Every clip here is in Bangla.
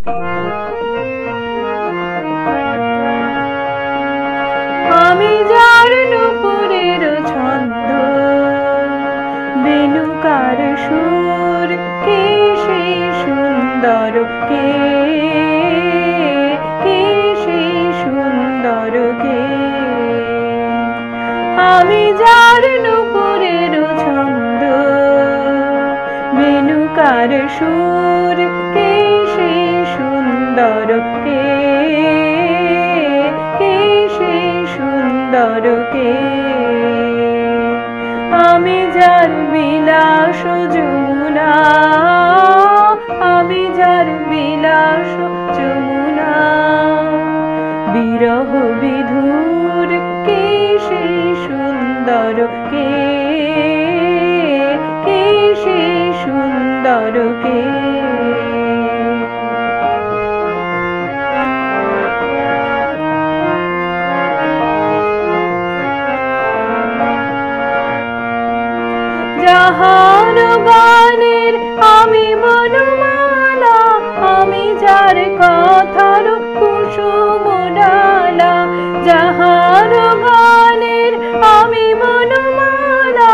আমি যার নুপুরের ছন্দ, বেণুকার সুর, কে সেই সুন্দর, কে সেই সুন্দর, কে? আমি যার নুপুরের ছন্দ, বেণুকার সুর, কে সেই সুন্দর, কে সেই সুন্দর, কে? আমি যার বিলাস যমুনা, আমি যার বিলাস যমুনা, বিরহ বিধুর, কে সেই সুন্দর, কে সেই সুন্দর, কে? যাহার গানের আমি বনমালা, আমি যার কথার কুসুম ডালা, যাহার গানের আমি বনমালা,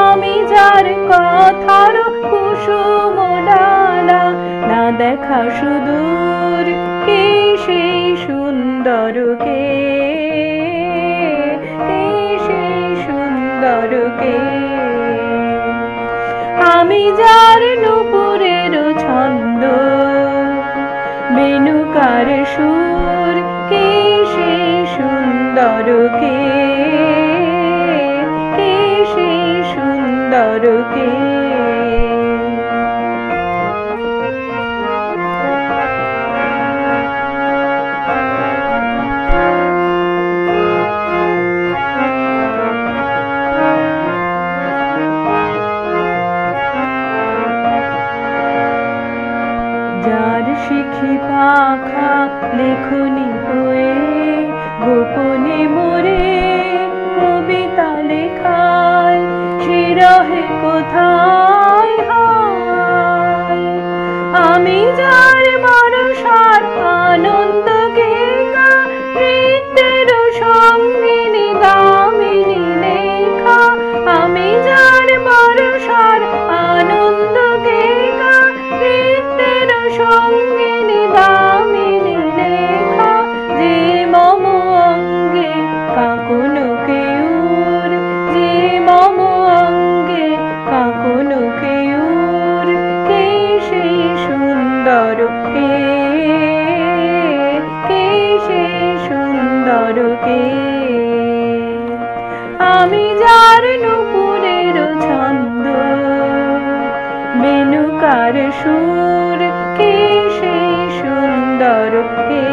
আমি যার কথার কুসুম ডালা, না দেখা সুদূর, কে সেই সুন্দর, কে সেই সুন্দর, কে? আমি যার নুপুরের ছন্দ, বেণুকার সুর, কে সেই সুন্দর, কে সেই সুন্দর, কে? যার শিখি পাখা লেখনি হয়ে, গোপনে মোরে কবিতা লেখায়, সে রহে কোথায় হায়? আমি যার বরষার আনন্দ গেকা, নৃত্যের সঙ্গিনী দামিনী লেখা, আমি যার বরষার আনন্দ গেকা, নৃত্যের সঙ্গিনী দামিনী লেখা, যে মম অঙ্গে কাঁকনো কেউর, যে মম অঙ্গে কাঁকনো কেউর, কে সেই সুন্দর, কে সেই সুন্দর, কে? আমি যার নুপুরের ছন্দ, বেণুকার সুর, কে সেই সুন্দর, কে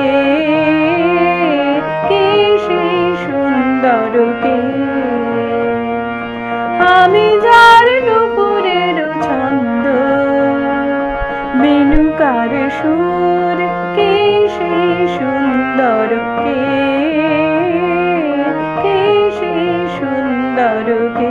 সেই সুন্দর, কে? আমি যার নুপুরের ছন্দ, বেণুকার সুর, কে সেই সুন্দর, কে সেই সুন্দর, কে?